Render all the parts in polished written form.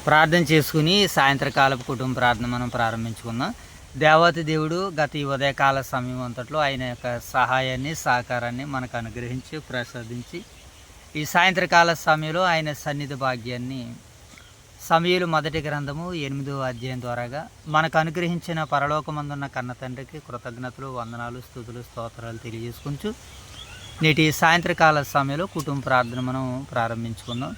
ప్రార్థన చేసుకుని సాయంత్రకాలపు కుటుంబ ప్రార్థన మనం ప్రారంభించుకుందాం. దేవాతి దేవుడు గత ఈ ఉదయకాల సమయం అంతట్లో ఆయన యొక్క సహాయాన్ని సహకారాన్ని మనకు అనుగ్రహించి ప్రసాదించి ఈ సాయంత్రకాల సమయంలో ఆయన సన్నిధి భాగ్యాన్ని సమూయేలు మొదటి గ్రంథము 8వ అధ్యాయం ద్వారాగా మనకు అనుగ్రహించిన పరలోకమందున్న కన్న తండ్రికి కృతజ్ఞతలు, వందనాలు, స్తుతులు, స్తోత్రాలు తెలియజేసుకుంటూ నేటి సాయంత్రకాల సమయంలో కుటుంబ ప్రార్థన మనం ప్రారంభించుకుందాం.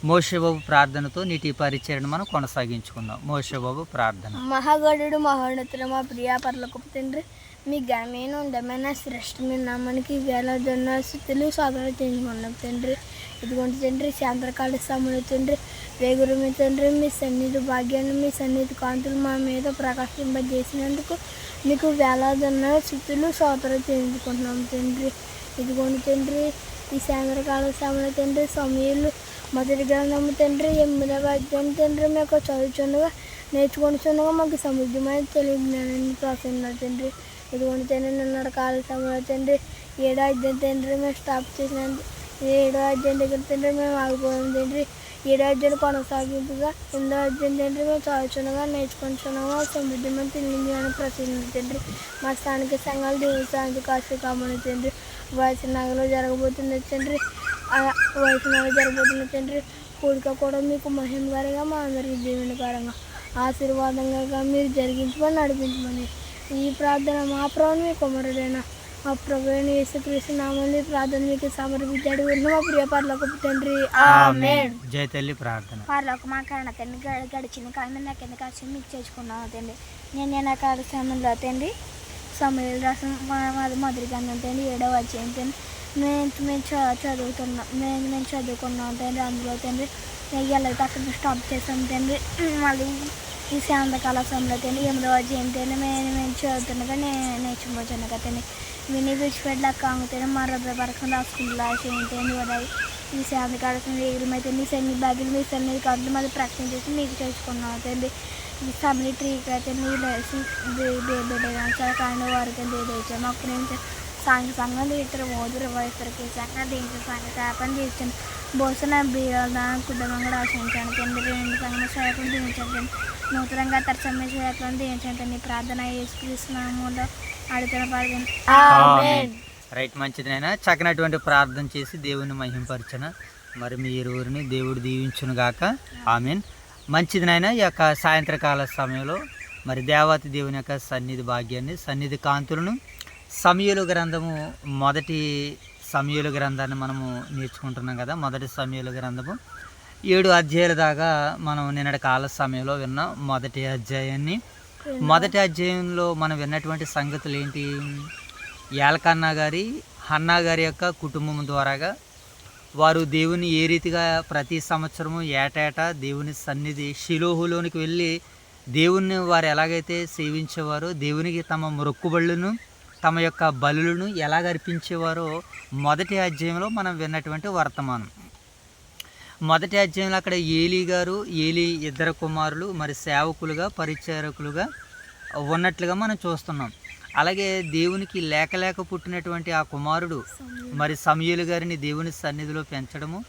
మోషేబాబు ప్రార్థనతో నీటి పరిచయను మనం కొనసాగించుకుందాం. మోషేబాబు ప్రార్థన. మహాగణుడు మహోన్నతుడు మా ప్రియా పరలోకపు తండ్రి, మీ ఘనమైన ఉండమైన శ్రేష్టమైన నామానికి వేలాదిన్న స్థితులు సాధన చేయించుకున్నాం తండ్రి. ఇదిగోండి తండ్రి, సాయంత్రకాల సమయంలో తండ్రి వేగురు మీ తండ్రి, మీ సన్నిధి భాగ్యాన్ని, మీ సన్నిధి కాంతులు మా మీద ప్రకాశింపజేసినందుకు మీకు వేలాదిన్న స్థితులు సాధన చేయించుకుంటున్నాం తండ్రి. ఇదిగోండి తండ్రి, ఈ సాయంత్రకాల సమయంలో తండ్రి సమూయేలు మొదటి గ్రంథము తండ్రి 8వ అధ్యాయం తండ్రి మీకు చదువుచుండగా నేర్చుకుంటుండగా మాకు సమృద్ధమైన తెలుగు జ్ఞానాన్ని ప్రోత్సహిస్తున్నారు తండ్రి. ఇదిగోండి తండ్రి, నిన్నటి కాల సమయంలో తండ్రి 7వ అధ్యాయం తండ్రి మేము స్టాప్ చేసినంత 7వ అధ్యాయం దగ్గర తండ్రి మేము ఆగిపోయాం తండ్రి. 7వ అధ్యాయం కొనసాగింపుగా 8వ అధ్యాయం తండ్రి మేము చదువుచుండగా నేర్చుకుంటున్నాగా సమృద్ధమైన తెలుగు జ్ఞానం ప్రోత్సహిస్తున్నారు తండ్రి. మా స్థానిక సంఘాలు దేవుని శాంతి కాశీ కామని తండ్రి వయసు నగలో జరగబోతుంది తండ్రి. వయసు నగలు జరగబోతున్న తండ్రి కూడిక కూడా మీకు మహిమకరంగా మా అందరికీ దీవెనకరంగా ఆశీర్వాదంగా మీరు జరిగించమని నడిపించమని ఈ ప్రార్థన మా ప్రభుని మీ కుమారుడైన మా ప్రభువైన యేసుక్రీస్తు నామములో ప్రార్థన మీకు సమర్పించాడు మా ప్రియ పరలోకపు తండ్రి, ఆమేన్. జయ తల్లి ప్రార్థన. పరలోక మా కన్న తండ్రి గడిచిన కాలం నాకు ఎందుకు వచ్చి మీకు చేసుకున్నాను తండ్రి. నేను కాల సమయంలో తండ్రి సమయంలో రాసిన మొదటి గ్రంథం తండ్రి 7వ అధ్యాయం తండ్రి మేము చదువుతున్నాం మేము చదువుకున్నాం తండ్రి. అందులో తండ్రి ఎలా అక్కడ స్టాప్ చేసాం తండ్రి. మళ్ళీ ఈ సాయంత్రకాల సమయంలో తండ్రి 8వ అధ్యాయం తండ్రి మేము చదువుతుండగా నేర్చుకోవచ్చు తండ్రి. విని విడిచిపెట్టలేక కాంగుతాను మా రొద్ద పరకం రాసుకుంటూ చేయండి వదాయి ఈ సాయంత్రకాల సమయంలో ఎగురమైతే మీ సన్ని బ్యాగులు మీ సన్ని కాదు మళ్ళీ ప్రకటన చేసి మీకు చేసుకున్నాం తండ్రి. ఈ ఫ్యామిలీ ట్రీకి అయితే చాలా కాండ వారికి దేచాము అప్పుడు నేను సంఘం తీర్చరు మోదురు వయసుకి సంఘం తీర్చిన సంఘ శాపం తీర్చాను బోసన బీరాల కుటుంబంగా రాసించాను తండ్రి. 2 సంఘం శాఖలు దీవించాను నూతనంగా తరచమ్మ శాఖలను దీవించాను తండ్రి. ప్రార్థన యేసుక్రీస్తునామములో అడుగుతున్న ప్రార్థన. రైట్, మంచిదైనా చక్కనటువంటి ప్రార్థన చేసి దేవుని మహింపరచన మరి మీ ఇరువురిని దేవుడు దీవించును గాక, ఆమేన్. మంచిదినైనా ఈ యొక్క సాయంత్రకాల సమయంలో మరి దేవాతి దేవుని యొక్క సన్నిధి భాగ్యాన్ని సన్నిధి కాంతులను సమూయేలు గ్రంథము మొదటి సమూయేలు గ్రంథాన్ని మనము నేర్చుకుంటున్నాం కదా. మొదటి సమూయేలు గ్రంథము 7 అధ్యాయాల దాకా మనం నిన్నటి కాల సమయంలో విన్నాం. మొదటి అధ్యాయాన్ని మొదటి అధ్యాయంలో మనం విన్నటువంటి సంగతులు ఏంటి? యాల్కన్నా గారి హన్నా గారి యొక్క కుటుంబం ద్వారాగా వారు దేవుని ఏ రీతిగా ప్రతి సంవత్సరము ఏటేటా దేవుని సన్నిధి షిలోహులోనికి వెళ్ళి దేవుణ్ణి వారు ఎలాగైతే సేవించేవారో దేవునికి తమ మొక్కుబళ్ళను తమ యొక్క బలులను ఎలాగ అర్పించేవారో మొదటి అధ్యాయంలో మనం విన్నటువంటి వర్తమానం. మొదటి అధ్యాయంలో అక్కడ ఏలీ 2 కుమారులు మరి సేవకులుగా పరిచారకులుగా ఉన్నట్లుగా మనం చూస్తున్నాం. అలాగే దేవునికి లేక పుట్టినటువంటి ఆ కుమారుడు మరి సమూయేలు గారిని దేవుని సన్నిధిలో పెంచడము,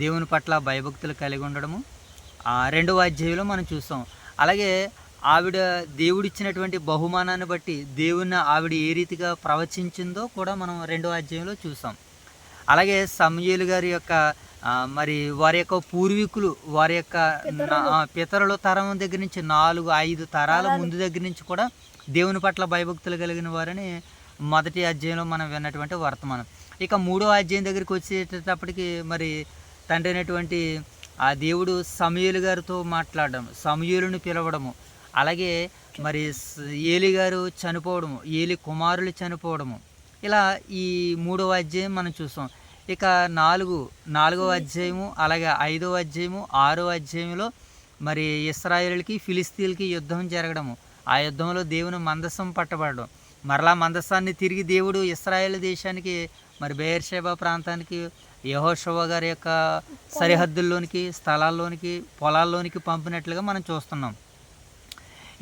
దేవుని పట్ల భయభక్తులు కలిగి ఉండడము 2వ అధ్యాయంలో మనం చూస్తాం. అలాగే ఆవిడ దేవుడిచ్చినటువంటి బహుమానాన్ని బట్టి దేవుని ఆవిడ ఏ రీతిగా ప్రవచించిందో కూడా మనం 2వ అధ్యాయంలో చూసాం. అలాగే సమూయేలు గారి యొక్క మరి వారి యొక్క పూర్వీకులు వారి యొక్క పితరుల తరం దగ్గర నుంచి 4-5 తరాల ముందు దగ్గర నుంచి కూడా దేవుని పట్ల భయభక్తులు కలిగిన వారని మొదటి అధ్యాయంలో మనం విన్నటువంటి వర్తమానం. ఇక 3వ అధ్యాయం దగ్గరికి వచ్చేటప్పటికి మరి తండ్రి అయినటువంటి ఆ దేవుడు సమూయేలు గారితో మాట్లాడడం, సమూయేలును పిలవడము, అలాగే మరి ఏలీ గారు చనిపోవడము, ఏలీ కుమారులు చనిపోవడము, ఇలా ఈ 3వ అధ్యాయం మనం చూసాం. ఇక 4వ అధ్యాయము అలాగే 5వ అధ్యాయము 6వ అధ్యాయంలో మరి ఇశ్రాయేలుకి ఫిలిస్తీన్లకి యుద్ధం జరగడము, ఆ యుద్ధంలో దేవుని మందసం పట్టబడడం, మరలా మందసాన్ని తిరిగి దేవుడు ఇశ్రాయేల్ దేశానికి మరి బెయేర్షెబా ప్రాంతానికి యెహోషువ గారి యొక్క సరిహద్దుల్లోనికి స్థలాల్లోనికి పొలాల్లోనికి పంపినట్లుగా మనం చూస్తున్నాం.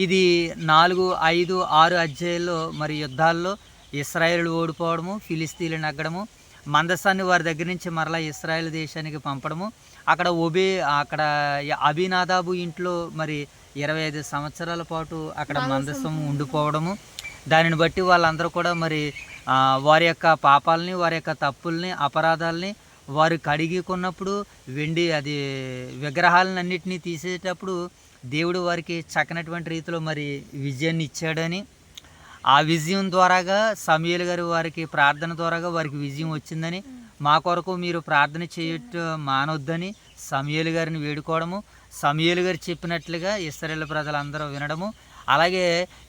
ఇది 4, 5, 6 అధ్యాయాల్లో మరి యుద్ధాల్లో ఇశ్రాయేలు ఓడిపోవడము, ఫిలిస్తీన్లు నగ్గడము, మందసాన్ని వారి దగ్గర నుంచి మరలా ఇశ్రాయేల్ దేశానికి పంపడము, అక్కడ అబీనాదాబు ఇంట్లో మరి 25 సంవత్సరాల పాటు అక్కడ మందసం ఉండిపోవడము, దానిని బట్టి వాళ్ళందరూ కూడా మరి వారి యొక్క పాపాలని, వారి యొక్క తప్పుల్ని, అపరాధాలని వారు కడిగికొన్నప్పుడు అది విగ్రహాలన్నింటినీ తీసేటప్పుడు దేవుడు వారికి చక్కనటువంటి రీతిలో మరి విజయాన్ని ఇచ్చాడని, ఆ విజయం ద్వారాగా సమూయేలు గారు వారికి ప్రార్థన ద్వారాగా వారికి విజయం వచ్చిందని, మా కొరకు మీరు ప్రార్థన చేయటం మానొద్దని సమూయేలు గారిని వేడుకోవడము, సమూయేలు గారు చెప్పినట్లుగా ఇశ్రాయేలు ప్రజలందరూ వినడము. అలాగే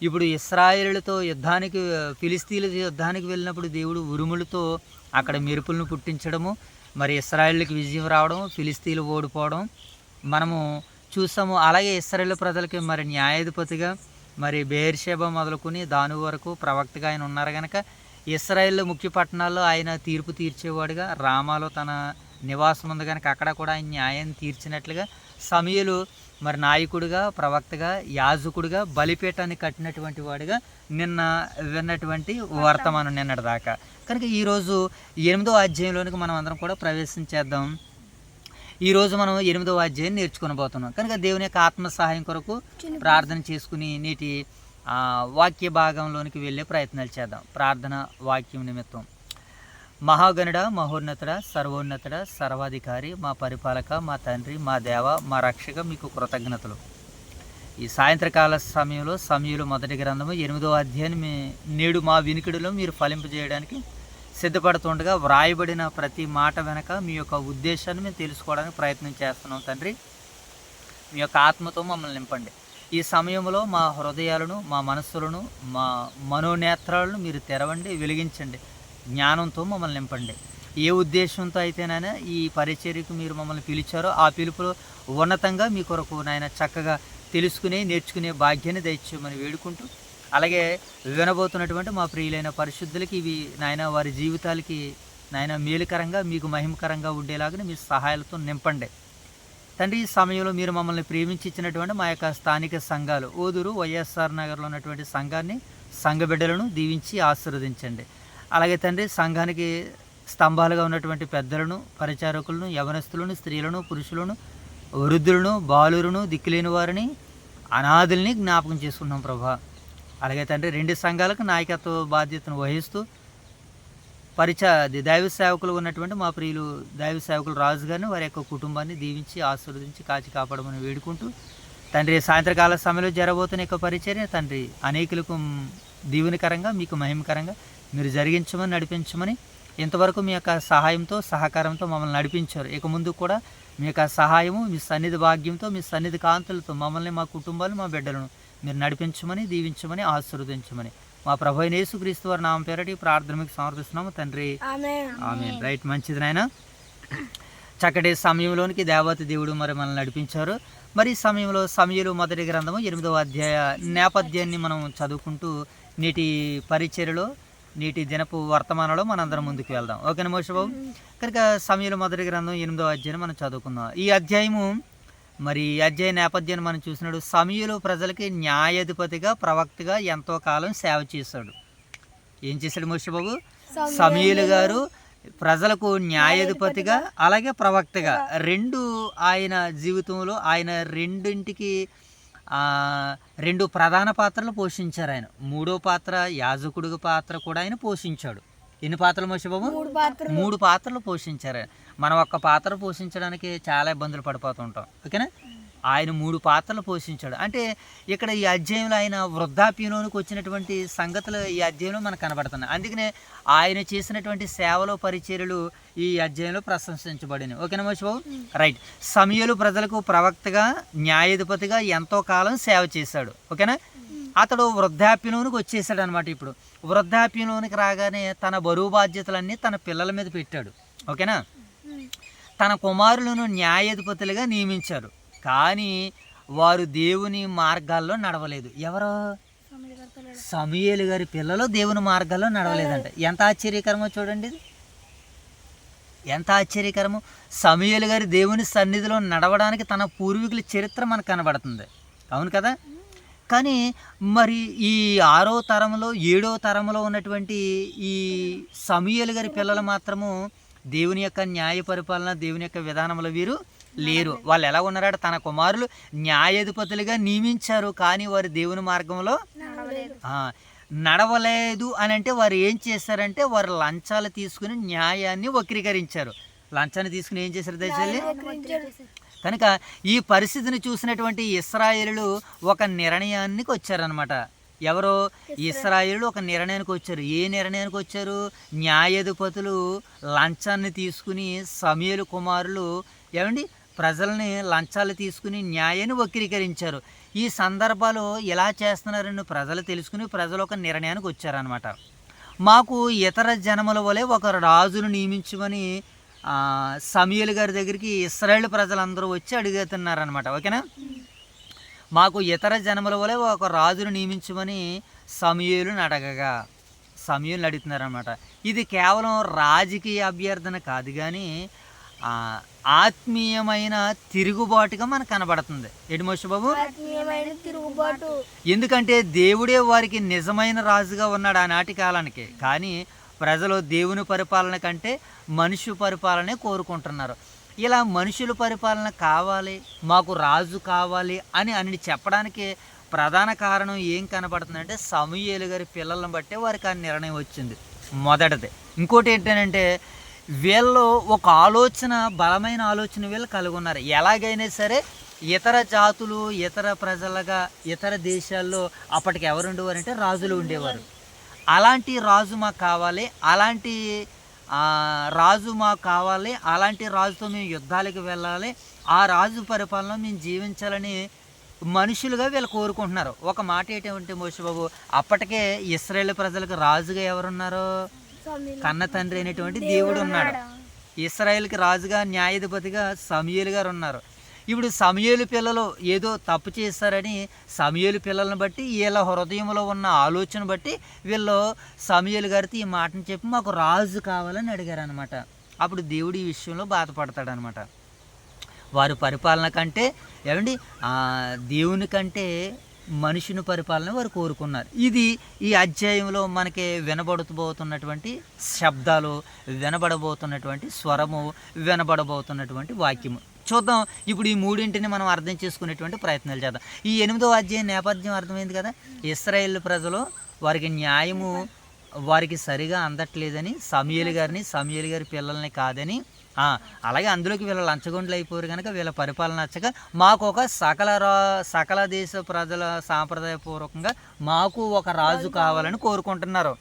ఇప్పుడు ఇశ్రాయేలుతో యుద్ధానికి, ఫిలిస్తీన్ల యుద్ధానికి వెళ్ళినప్పుడు దేవుడు ఉరుములతో అక్కడ మెరుపులను పుట్టించడము, మరి ఇశ్రాయేలుకి విజయం రావడం, ఫిలిస్తీన్లు ఓడిపోవడం మనము చూసాము. అలాగే ఇశ్రాయేలు ప్రజలకి మరి న్యాయాధిపతిగా మరి బెయేర్షెబా మొదలుకొని దాను వరకు ప్రవక్తగా ఆయన ఉన్నారు కనుక ఇశ్రాయేల్ ముఖ్య పట్టణాల్లో ఆయన తీర్పు తీర్చేవాడుగా, రామాలో తన నివాసం ఉంది కనుక అక్కడ కూడా ఆయన న్యాయం తీర్చినట్లుగా సమూయేలు మరి నాయకుడిగా, ప్రవక్తగా, యాజకుడిగా బలిపీఠాన్ని కట్టినటువంటి వాడిగా నిన్న విన్నటువంటి వర్తమానం నిన్నటి దాకా. కనుక ఈరోజు 8వ అధ్యాయంలోనికి మనం అందరం కూడా ప్రవేశించేద్దాం. ఈరోజు మనం 8వ అధ్యాయం నేర్చుకునబోతున్నాం కనుక దేవుని యొక్క ఆత్మ సహాయం కొరకు ప్రార్థన చేసుకుని నేటి వాక్య భాగంలోనికి వెళ్ళే ప్రయత్నాలు చేద్దాం. ప్రార్థన వాక్యం నిమిత్తం. మహాగణుడ, మహోన్నతుడ, సర్వోన్నతుడ, సర్వాధికారి, మా పరిపాలక, మా తండ్రి, మా దేవ, మా రక్షక, మీకు కృతజ్ఞతలు. ఈ సాయంత్రకాల సమయంలో సమూయేలు మొదటి గ్రంథము 8వ అధ్యాయాన్ని నేడు మా వినికిడిలో మీరు ఫలింపజేయడానికి సిద్ధపడుతుండగా వ్రాయబడిన ప్రతి మాట వెనక మీ యొక్క ఉద్దేశాన్ని మేము తెలుసుకోవడానికి ప్రయత్నం చేస్తున్నాం తండ్రి. మీ యొక్క ఆత్మతో మమ్మల్ని నింపండి. ఈ సమయంలో మా హృదయాలను, మా మనస్సులను, మా మనోనేత్రాలను మీరు తెరవండి, వెలిగించండి. జ్ఞానంతో మమ్మల్ని నింపండి. ఏ ఉద్దేశంతో అయితేనైనా ఈ పరిచర్యకు మీరు మమ్మల్ని పిలిచారో ఆ పిలుపులో ఉన్నతంగా మీ కొరకు నాయన చక్కగా తెలుసుకునే, నేర్చుకునే భాగ్యాన్ని దయచేయమని వేడుకుంటూ, అలాగే వినబోతున్నటువంటి మా ప్రియులైన పరిశుద్ధులకి ఇవి నాయన వారి జీవితాలకి నాయన మేలుకరంగా, మీకు మహిమకరంగా ఉండేలాగా మీ సహాయాలతో నింపండి తండ్రి. ఈ సమయంలో మీరు మమ్మల్ని ప్రేమించి ఇచ్చినటువంటి మా యొక్క స్థానిక సంఘాలు, ఓదూరు వైఎస్ఆర్ నగర్లో ఉన్నటువంటి సంఘాన్ని, సంఘ బిడ్డలను దీవించి ఆశీర్వదించండి. అలాగే తండ్రి సంఘానికి స్తంభాలుగా ఉన్నటువంటి పెద్దలను, పరిచారకులను, యవనస్తులను, స్త్రీలను, పురుషులను, వృద్ధులను, బాలులను, దిక్కులేని వారిని, అనాథుల్ని జ్ఞాపకం చేసుకున్నాం ప్రభా. అలాగే తండ్రి 2 సంఘాలకు నాయకత్వ బాధ్యతను వహిస్తూ దైవ సేవకులు ఉన్నటువంటి మా ప్రియులు దైవ సేవకులు రాజు గారిని, వారి యొక్క కుటుంబాన్ని దీవించి ఆశీర్వదించి కాచి కాపాడమని వేడుకుంటూ తండ్రి సాయంత్రకాల సమయంలో జరగబోతున్న యొక్క పరిచర్య తండ్రి అనేకులకు దీవెనకరంగా, మీకు మహిమకరంగా మీరు జరిగించమని, నడిపించమని, ఇంతవరకు మీ యొక్క సహాయంతో, సహకారంతో మమ్మల్ని నడిపించారు. ఇక ముందు కూడా మీ యొక్క సహాయము, మీ సన్నిధి భాగ్యంతో, మీ సన్నిధి కాంతులతో మమ్మల్ని, మా కుటుంబాలు, మా బిడ్డలను మీరు నడిపించమని, దీవించమని, ఆశీర్వదించమని మా ప్రభు అయిన యేసుక్రీస్తు వారి నామం పేరటి ప్రార్థన మీకు సమర్పిస్తున్నాము తండ్రి. ఆమేన్. రైట్, మంచిది నాయన. చక్కటి సమయంలోనికి దేవత దేవుడు మరి మనల్ని నడిపించారు. మరి ఈ సమయంలో సమూయేలు మొదటి గ్రంథము 8వ అధ్యాయ నేపథ్యాన్ని మనం చదువుకుంటూ నేటి పరిచర్యలో, నేటి దినపు వర్తమానంలో మనందరం ముందుకు వెళ్దాం. ఓకేనా మోషబాబు? కనుక సమూయేలు మొదటి గ్రంథం 8వ అధ్యాయాన్ని మనం చదువుకుందాం. ఈ అధ్యాయము మరి ఈ అధ్యాయ నేపథ్యాన్ని మనం చూసినాడు. సమూయేలు ప్రజలకి న్యాయాధిపతిగా, ప్రవక్తగా ఎంతో కాలం సేవ చేశాడు. ఏం చేశాడు మోషబాబు? సమూయేలు గారు ప్రజలకు న్యాయాధిపతిగా, అలాగే ప్రవక్తగా 2 ఆయన జీవితంలో ఆయన రెండింటికి 2 ప్రధాన పాత్రలు పోషించారు. ఆయన 3వ పాత్ర, యాజకుడి పాత్ర కూడా ఆయన పోషించాడు. ఎన్ని పాత్రలు మోషబాబు? 3 పాత్రలు పోషించారు. మనం ఒక్క పాత్ర పోషించడానికి చాలా ఇబ్బందులు పడిపోతుంటాం. ఓకేనా? ఆయన 3 పాత్రలు పోషించాడు. అంటే ఇక్కడ ఈ అధ్యాయంలో ఆయన వృద్ధాప్యంలోనికి వచ్చినటువంటి సంగతులు ఈ అధ్యాయంలో మనకు కనబడుతున్నాయి. అందుకనే ఆయన చేసినటువంటి సేవలో, పరిచర్యలు ఈ అధ్యాయంలో ప్రశంసించబడినాయి. ఓకేనా మోషబాబు? రైట్. సమూయేలు ప్రజలకు ప్రవక్తగా, న్యాయాధిపతిగా ఎంతో కాలం సేవ చేశాడు. ఓకేనా? అతడు వృద్ధాప్యంలోనికి వచ్చేసాడు అనమాట. ఇప్పుడు వృద్ధాప్యంలోనికి రాగానే తన బరువు బాధ్యతలన్నీ తన పిల్లల మీద పెట్టాడు. ఓకేనా? తన కుమారులను న్యాయాధిపతులుగా నియమించారు, కానీ వారు దేవుని మార్గాల్లో నడవలేదు. ఎవరో? సమూయేలు గారి పిల్లలు దేవుని మార్గాల్లో నడవలేదంట. ఎంత ఆశ్చర్యకరమో చూడండి. ఎంత ఆశ్చర్యకరమో! సమూయేలు గారి దేవుని సన్నిధిలో నడవడానికి తన పూర్వీకుల చరిత్ర మనకు కనబడుతుంది. అవును కదా? కానీ మరి ఈ 6వ తరంలో, 7వ తరంలో ఉన్నటువంటి ఈ సమూయేలు గారి పిల్లలు మాత్రము దేవుని యొక్క న్యాయ పరిపాలన, దేవుని యొక్క విధానంలో వీరు లేరు. వాళ్ళు ఎలా ఉన్నారంటే తన కుమారులు న్యాయాధిపతులుగా నియమించారు, కానీ వారు దేవుని మార్గంలో నడవలేదు అని అంటే వారు ఏం చేశారంటే వారు లంచాలు తీసుకుని న్యాయాన్ని వక్రీకరించారు. లంచాన్ని తీసుకుని ఏం చేశారు దయచేసి? కనుక ఈ పరిస్థితిని చూసినటువంటి ఇశ్రాయేలులు ఒక నిర్ణయానికి వచ్చారనమాట. ఎవరో ఇశ్రాయేలులు ఒక నిర్ణయానికి వచ్చారు. ఏ నిర్ణయానికి వచ్చారు? న్యాయాధిపతులు లంచాన్ని తీసుకుని సమూయేలు కుమారులు ఏమండి ప్రజల్ని లంచాలు తీసుకుని న్యాయాన్ని వక్రీకరించారు. ఈ సందర్భాలు ఎలా చేస్తున్నారని ప్రజలు తెలుసుకుని ప్రజలు ఒక నిర్ణయానికి వచ్చారనమాట. మాకు ఇతర జనముల వలె ఒక రాజును నియమించమని సమూయేలు గారి దగ్గరికి ఇశ్రాయేల్ ప్రజలందరూ వచ్చి అడుగుతున్నారనమాట. ఓకేనా? మాకు ఇతర జనముల వలె ఒక రాజును నియమించమని సమూయేలుని అడుగుతున్నారనమాట. ఇది కేవలం రాజకీయ అభ్యర్థన కాదు, కానీ ఆత్మీయమైన తిరుగుబాటుగా మనకు కనబడుతుంది. ఏంటి మోషే బాబు? ఎందుకంటే దేవుడే వారికి నిజమైన రాజుగా ఉన్నాడు ఆనాటి కాలానికి. కానీ ప్రజలు దేవుని పరిపాలన కంటే మనుష్య పరిపాలనే కోరుకుంటున్నారు. ఇలా మనుషుల పరిపాలన కావాలి, మాకు రాజు కావాలి అని చెప్పడానికి ప్రధాన కారణం ఏం కనబడుతుందంటే సమూయేలు గారి పిల్లలను బట్టే వారికి ఆ నిర్ణయం వచ్చింది మొదటిది. ఇంకోటి ఏంటంటే వీళ్ళు ఒక ఆలోచన, బలమైన ఆలోచన వీళ్ళు కలిగి ఉన్నారు. ఎలాగైనా సరే ఇతర జాతులు, ఇతర ప్రజలుగా ఇతర దేశాల్లో అప్పటికి ఎవరు ఉండేవారంటే రాజులు ఉండేవారు. అలాంటి రాజు మాకు కావాలి, అలాంటి రాజుతో మేము యుద్ధాలకు వెళ్ళాలి, ఆ రాజు పరిపాలన మేము జీవించాలని మనుషులుగా వీళ్ళు కోరుకుంటున్నారు. ఒక మాట ఏంటంటే మోషే బాబు, అప్పటికే ఇశ్రాయేలు ప్రజలకు రాజుగా ఎవరున్నారు? కన్న తండ్రి అయినటువంటి దేవుడు ఉన్నాడు. ఇశ్రాయేల్కి రాజుగా, న్యాయాధిపతిగా సమూయేలు గారు ఉన్నారు. ఇప్పుడు సమూయేలు పిల్లలు ఏదో తప్పు చేస్తారని సమూయేలు పిల్లలను బట్టి వీళ్ళ హృదయంలో ఉన్న ఆలోచన బట్టి వీళ్ళు సమూయేలు గారితో ఈ మాటను చెప్పి మాకు రాజు కావాలని అడిగారు అనమాట. అప్పుడు దేవుడు ఈ విషయంలో బాధపడతాడనమాట. వారి పరిపాలన కంటే ఏమండి దేవుని కంటే మనుషుని పరిపాలన వారు కోరుకున్నారు. ఇది ఈ అధ్యాయంలో మనకి వినబడబోతున్నటువంటి శబ్దాలు, వినబడబోతున్నటువంటి స్వరము, వినబడబోతున్నటువంటి వాక్యము చూద్దాం. ఇప్పుడు ఈ మూడింటిని మనం అర్థం చేసుకునేటువంటి ప్రయత్నాలు చేద్దాం. ఈ 8వ అధ్యాయం నేపథ్యం అర్థమైంది కదా. ఇశ్రాయేల్ ప్రజలు వారికి న్యాయము వారికి సరిగా అందట్లేదని సమూయేలు గారి పిల్లల్ని కాదని, అలాగే అందులోకి వీళ్ళ లంచగొండలు అయిపోయారు కనుక వీళ్ళ పరిపాలన నచ్చక మాకు ఒక సకల దేశ ప్రజల సాంప్రదాయపూర్వకంగా మాకు ఒక రాజు కావాలని కోరుకుంటున్నారు.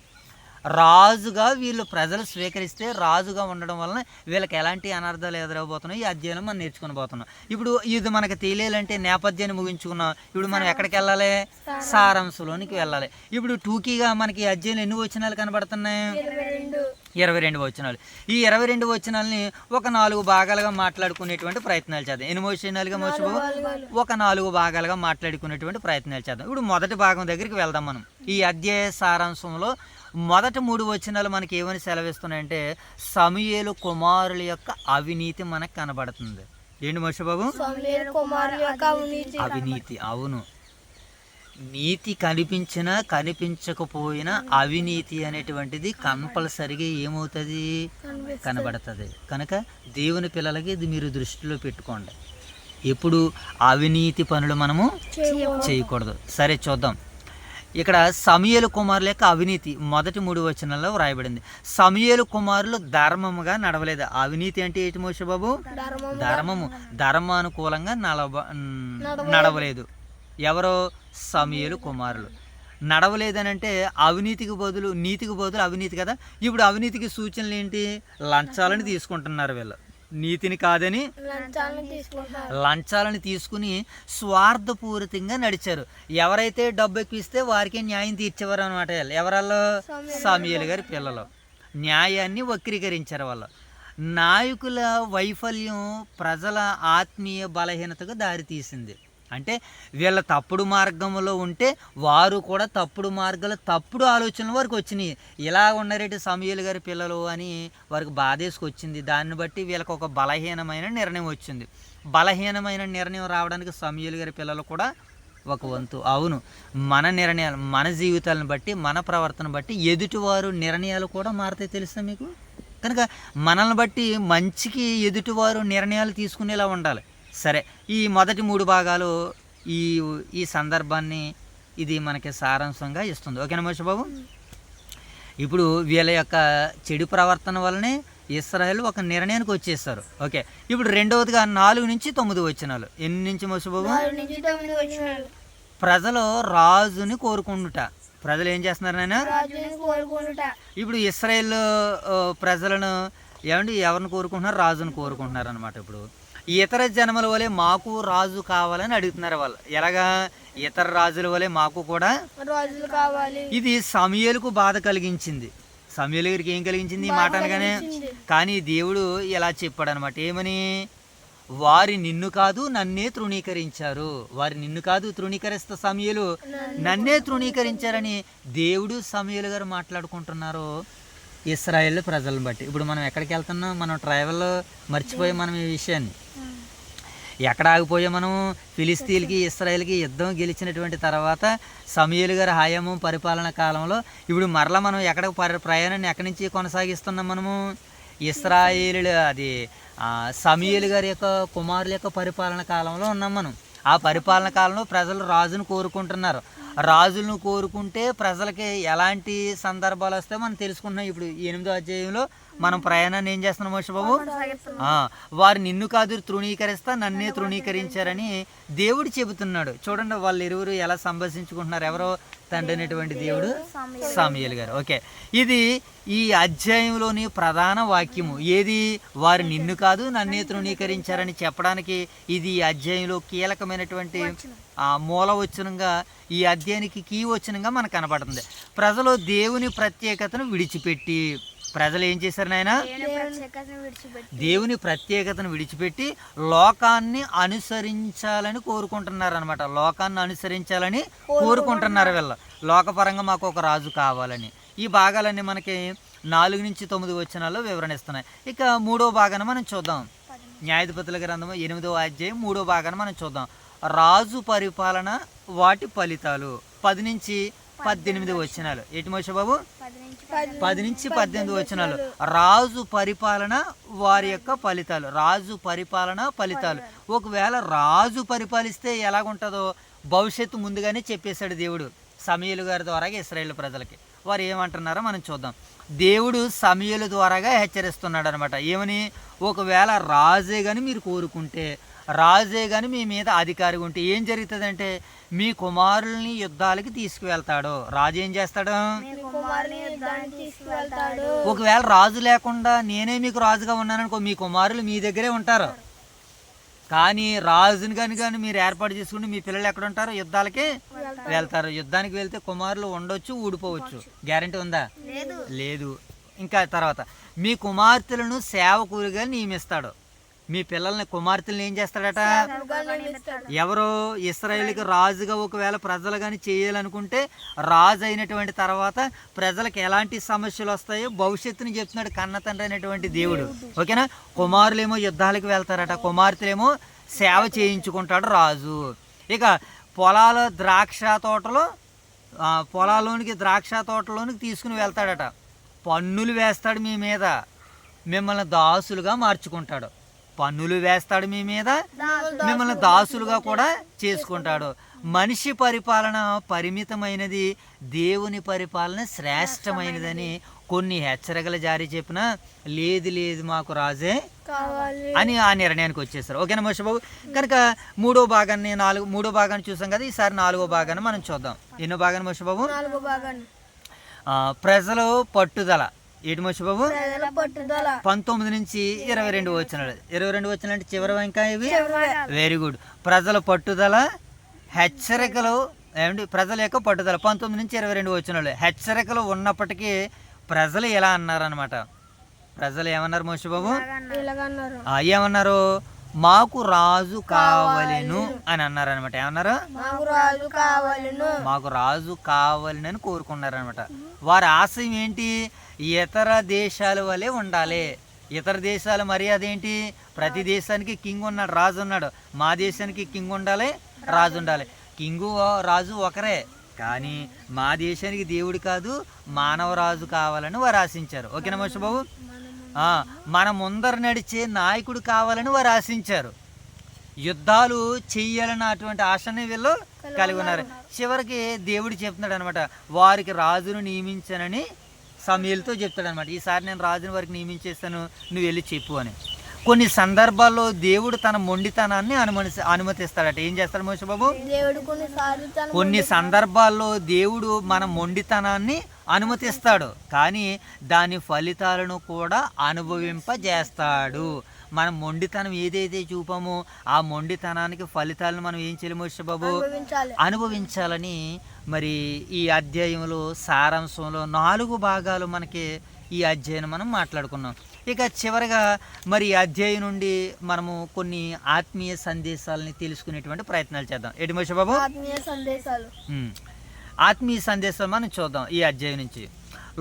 రాజుగా వీళ్ళు ప్రజలు స్వీకరిస్తే రాజుగా ఉండడం వలన వీళ్ళకి ఎలాంటి అనర్థాలు ఎదురవబోతున్నాయి ఈ అధ్యాయంలో మనం నేర్చుకుని పోతున్నాం. ఇప్పుడు ఇది మనకు తెలియాలంటే నేపథ్యాన్ని ముగించుకున్నాం. ఇప్పుడు మనం ఎక్కడికి వెళ్ళాలి? సారాంశంలోనికి వెళ్ళాలి. ఇప్పుడు టూకీగా మనకి ఈ అధ్యాయంలో ఎన్ని వచనాలు కనబడుతున్నాయి? 22 వచనాలు. ఈ 22 వచనాలని ఒక 4 భాగాలుగా మాట్లాడుకునేటువంటి ప్రయత్నాలు చేద్దాం. ఎమోషనల్గా ఒక 4 భాగాలుగా మాట్లాడుకునేటువంటి ప్రయత్నాలు చేద్దాం. ఇప్పుడు మొదటి భాగం దగ్గరికి వెళ్దాం మనం. ఈ అధ్యాయ సారాంశంలో మొదటి 3 వచనాలు మనకి ఏమని సెలవిస్తున్నాయంటే సమూయేలు కుమారుల యొక్క అవినీతి మనకు కనబడుతుంది. ఏంటి మోషే బాబు? అవినీతి. అవును, నీతి కనిపించినా కనిపించకపోయినా అవినీతి అనేటువంటిది కంపల్సరిగా ఏమవుతుంది? కనబడుతుంది. కనుక దేవుని పిల్లలకి ఇది మీరు దృష్టిలో పెట్టుకోండి. ఎప్పుడు అవినీతి పనులు మనము చేయకూడదు. సరే చూద్దాం. ఇక్కడ సమూయేలు కుమారుల యొక్క అవినీతి మొదటి 3 వచనాల్లో వ్రాయబడింది. సమూయేలు కుమారులు ధర్మముగా నడవలేదు. అవినీతి అంటే ఏంటి మోషే బాబు? ధర్మానుకూలంగా నడవలేదు. ఎవరో సమూయేలు కుమారులు నడవలేదనంటే అవినీతికి బదులు నీతికి బదులు అవినీతి కదా. ఇప్పుడు అవినీతికి సూచనలు ఏంటి? లంచాలను తీసుకుంటున్నారు వీళ్ళు. నీతిని కాదని లంచాలను తీసుకుని స్వార్థపూరితంగా నడిచారు. ఎవరైతే డబ్బు ఎక్కువిస్తే వారికే న్యాయం తీర్చేవారు అనమాట. ఎవరల్లో? సమూయేలు గారి పిల్లలు. న్యాయాన్ని వక్రీకరించారు వాళ్ళు. నాయకుల వైఫల్యం ప్రజల ఆత్మీయ బలహీనతకు దారితీసింది. అంటే వీళ్ళ తప్పుడు మార్గంలో ఉంటే వారు కూడా తప్పుడు ఆలోచనలు వారికి వచ్చినాయి. ఇలా ఉన్నారేంటి సమూయేలు గారి పిల్లలు అని వారికి బాధేసుకొచ్చింది. దాన్ని బట్టి వీళ్ళకి ఒక బలహీనమైన నిర్ణయం వచ్చింది. బలహీనమైన నిర్ణయం రావడానికి సమూయేలు గారి పిల్లలు కూడా ఒక వంతు. అవును, మన నిర్ణయాలు, మన జీవితాలను బట్టి, మన ప్రవర్తన బట్టి ఎదుటివారు నిర్ణయాలు కూడా మారుతాయి తెలుసా మీకు? కనుక మనల్ని బట్టి మంచికి ఎదుటివారు నిర్ణయాలు తీసుకునేలా ఉండాలి. సరే, ఈ మొదటి 3 భాగాలు ఈ ఈ సందర్భాన్ని ఇది మనకి సారాంశంగా ఇస్తుంది. ఓకేనా మోషే బాబు? ఇప్పుడు వీళ్ళ యొక్క చెడు ప్రవర్తన వల్లనే ఇశ్రాయేలు ఒక నిర్ణయానికి వచ్చేస్తారు. ఓకే, ఇప్పుడు రెండవదిగా 4 నుంచి 9 వచనాలు. ఎన్ని నుంచి మోషే బాబు? ప్రజలు రాజుని కోరుకుంటుట. ప్రజలు ఏం చేస్తున్నారు నాయన? ఇప్పుడు ఇశ్రాయేల్ ప్రజలను ఎవరిని కోరుకుంటున్నారు? రాజును కోరుకుంటున్నారు అనమాట. ఇప్పుడు ఇతర జనముల వలె మాకు రాజు కావాలని అడుగుతున్నారు వాళ్ళు. ఎలాగా? ఇతర రాజుల వలె మాకు కూడా రాజులు కావాలి. ఇది సమూయేలుకు బాధ కలిగించింది. సమూయేలు గారికి ఏం కలిగించింది ఈ మాట అనగానే? కానీ దేవుడు ఇలా చెప్పాడు అనమాట. ఏమని? వారి నిన్ను కాదు నన్నే తృణీకరించారు. వారి నిన్ను కాదు తృణీకరిస్తా సమూయేలు, నన్నే తృణీకరించారని దేవుడు సమూయేలు గారు మాట్లాడుకుంటున్నారు ఇశ్రాయేల్ ప్రజలను బట్టి. ఇప్పుడు మనం ఎక్కడికి వెళ్తున్నాం? మనం ట్రావెల్లో మర్చిపోయాం మనం ఈ విషయాన్ని. ఎక్కడ ఆగిపోయాం మనం? ఫిలిస్తీన్కి ఇశ్రాయేల్కి యుద్ధం గెలిచినటువంటి తర్వాత సమూయేలు గారి హయాము పరిపాలన కాలంలో ఇప్పుడు మరలా మనం ఎక్కడ ప్రయాణాన్ని ఎక్కడి నుంచి కొనసాగిస్తున్నాం మనము? ఇశ్రాయేలు అది సమూయేలు గారి యొక్క కుమారుల యొక్క పరిపాలన కాలంలో ఉన్నాం మనం. ఆ పరిపాలన కాలంలో ప్రజలు రాజును కోరుకుంటున్నారు. రాజులను కోరుకుంటే ప్రజలకి ఎలాంటి సందర్భాలు వస్తాయో మనం తెలుసుకుంటున్నాం. ఇప్పుడు 8వ అధ్యాయంలో మనం ప్రయాణాన్ని ఏం చేస్తున్నాం మోషే బాబు? వారు నిన్ను కాదు తృణీకరిస్తా నన్నే తృణీకరించారని దేవుడు చెబుతున్నాడు. చూడండి వాళ్ళు ఇరువురు ఎలా సంభాషించుకుంటున్నారు. ఎవరో తండ్రి అయినటువంటి దేవుడు, సమూయేలు గారు. ఓకే, ఇది ఈ అధ్యాయంలోని ప్రధాన వాక్యము. ఏది? వారు నిన్ను కాదు నన్నే తృణీకరించారని చెప్పడానికి ఇది ఈ అధ్యాయంలో కీలకమైనటువంటి మూల వచనంగా, ఈ అధ్యాయానికి కీ వచనంగా మనకు కనపడుతుంది. ప్రజలు దేవుని ప్రత్యేకతను విడిచిపెట్టి, ప్రజలు ఏం చేశారు నాయన? దేవుని ప్రత్యేకతను విడిచిపెట్టి లోకాన్ని అనుసరించాలని కోరుకుంటున్నారు అనమాట. లోకాన్ని అనుసరించాలని కోరుకుంటున్నారు వీళ్ళ. లోకపరంగా మాకు ఒక రాజు కావాలని. ఈ భాగాలన్నీ మనకి 4 నుంచి 9 వచనాల్లో వివరణ ఇస్తున్నాయి. ఇక 3వ భాగాన్ని మనం చూద్దాం. న్యాయాధిపతుల గ్రంథము 8వ అధ్యాయం 3వ భాగాన్ని మనం చూద్దాం. రాజు పరిపాలన వాటి ఫలితాలు 10 నుంచి 18 వచనాలు. ఏంటి మోషే బాబు? 10 నుంచి 18 వచనాలు. రాజు పరిపాలన వారి యొక్క ఫలితాలు. రాజు పరిపాలన ఫలితాలు. ఒకవేళ రాజు పరిపాలిస్తే ఎలాగుంటుందో భవిష్యత్తు ముందుగానే చెప్పేశాడు దేవుడు సమూయేలు గారి ద్వారా ఇశ్రాయేల్ ప్రజలకి. వారు ఏమంటున్నారో మనం చూద్దాం. దేవుడు సమూయేలు ద్వారాగా హెచ్చరిస్తున్నాడు అనమాట. ఏమని? ఒకవేళ రాజే కానీ మీరు కోరుకుంటే, రాజే కానీ మీ మీద అధికారి ఉంటే ఏం జరుగుతుందంటే మీ కుమారుల్ని యుద్ధాలకి తీసుకువెళ్తాడు. రాజు ఏం చేస్తాడు? ఒకవేళ రాజు లేకుండా నేనే మీకు రాజుగా ఉన్నాననుకో, మీ కుమారులు మీ దగ్గరే ఉంటారు. కానీ రాజుని కానీ మీరు ఏర్పాటు చేసుకుంటే మీ పిల్లలు ఎక్కడ ఉంటారు? యుద్ధాలకి వెళ్తారు. యుద్ధానికి వెళ్తే కుమారులు ఉండొచ్చు, ఊడిపోవచ్చు. గ్యారంటీ ఉందా? లేదు. ఇంకా తర్వాత మీ కుమార్తెలను సేవకులుగా నియమిస్తాడు. మీ పిల్లల్ని కుమార్తెలను ఏం చేస్తాడట? ఎవరో ఇశ్రాయేలుకి రాజుగా ఒకవేళ ప్రజలు కానీ చేయాలనుకుంటే రాజు అయినటువంటి తర్వాత ప్రజలకు ఎలాంటి సమస్యలు వస్తాయో భవిష్యత్తుని చెప్తున్నాడు కన్న తండ్రి అయినటువంటి దేవుడు. ఓకేనా? కుమారులేమో యుద్ధాలకు వెళ్తారట, కుమార్తెలేమో సేవ చేయించుకుంటాడు రాజు. ఇక పొలాల ద్రాక్ష తోటలో పొలాల్లోనికి ద్రాక్ష తోటలోనికి తీసుకుని వెళ్తాడట. పన్నులు వేస్తాడు మీ మీద, మిమ్మల్ని దాసులుగా మార్చుకుంటాడు. పన్నులు వేస్తాడు మీ మీద, మిమ్మల్ని దాసులుగా కూడా చేసుకుంటాడు. మనిషి పరిపాలన పరిమితమైనది, దేవుని పరిపాలన శ్రేష్టమైనదని కొన్ని హెచ్చరికలు జారీ చెప్పినా లేదు లేదు మాకు రాజే అని ఆ నిర్ణయానికి వచ్చేసారు. ఓకేనా మోషే బాబు? కనుక 3వ భాగాన్ని చూసాం కదా, ఈసారి 4వ భాగాన్ని మనం చూద్దాం. ఎన్నో భాగాన్ని మోషే బాబు? ప్రజలు పట్టుదల. ఏటి మోషే బాబు? 19 నుంచి 22 వచనాలు. 22 వచనాలు అంటే చివరి ఇంకా ఇవి. Very good. ప్రజల పట్టుదల, హెచ్చరికలు. ఏమండి? ప్రజల యొక్క పట్టుదల 19 నుంచి 22 వచనాలు. హెచ్చరికలు ఉన్నప్పటికీ ప్రజలు ఎలా అన్నారనమాట. ప్రజలు ఏమన్నారు మోషే బాబు? ఏమన్నారు? మాకు రాజు కావాలను అని అన్నారనమాట. ఏమన్నారు? మాకు రాజు కావాలని కోరుకున్నారనమాట. వారి ఆశయం ఏంటి? ఇతర దేశాల వలె ఉండాలి. ఇతర దేశాల మర్యాద ఏంటి? ప్రతి దేశానికి కింగ్ ఉన్నాడు, రాజు ఉన్నాడు. మా దేశానికి కింగ్ ఉండాలి, రాజు ఉండాలి. కింగు రాజు ఒకరే, కానీ మా దేశానికి దేవుడు కాదు మానవ రాజు కావాలని వారు ఆశించారు. ఓకేనా మోషే బాబు? మన ముందర నడిచే నాయకుడు కావాలని వారు ఆశించారు. యుద్ధాలు చెయ్యాలన్న అటువంటి ఆశని వీళ్ళు కలిగి ఉన్నారు. చివరికి దేవుడు చెప్తున్నాడు అనమాట, వారికి రాజును నియమించానని సమూయేలుతో చెప్తాడు అనమాట. ఈసారి నేను రాజుని వారికి నియమించేస్తాను, నువ్వు వెళ్ళి చెప్పు అని. కొన్ని సందర్భాల్లో దేవుడు తన మొండితనాన్ని అనుమతిస్తాడట. ఏం చేస్తాడు మోషే బాబు? కొన్ని సందర్భాల్లో దేవుడు మన మొండితనాన్ని అనుమతిస్తాడు, కానీ దాని ఫలితాలను కూడా అనుభవింపజేస్తాడు. మనం మొండితనం ఏదైతే చూపామో ఆ మొండితనానికి ఫలితాలను మనం ఏం చేయాలి మోషే బాబు? అనుభవించాలని మరి ఈ అధ్యాయంలో సారాంశంలో 4 భాగాలు మనకి ఈ అధ్యాయం మనం మాట్లాడుకున్నాం. ఇక చివరిగా మరి ఈ అధ్యాయం నుండి మనము కొన్ని ఆత్మీయ సందేశాలని తెలుసుకునేటువంటి ప్రయత్నాలు చేద్దాం. ఏంటి మోషే బాబు? ఆత్మీయ సందేశాలు మనం చూద్దాం ఈ అధ్యాయం నుంచి.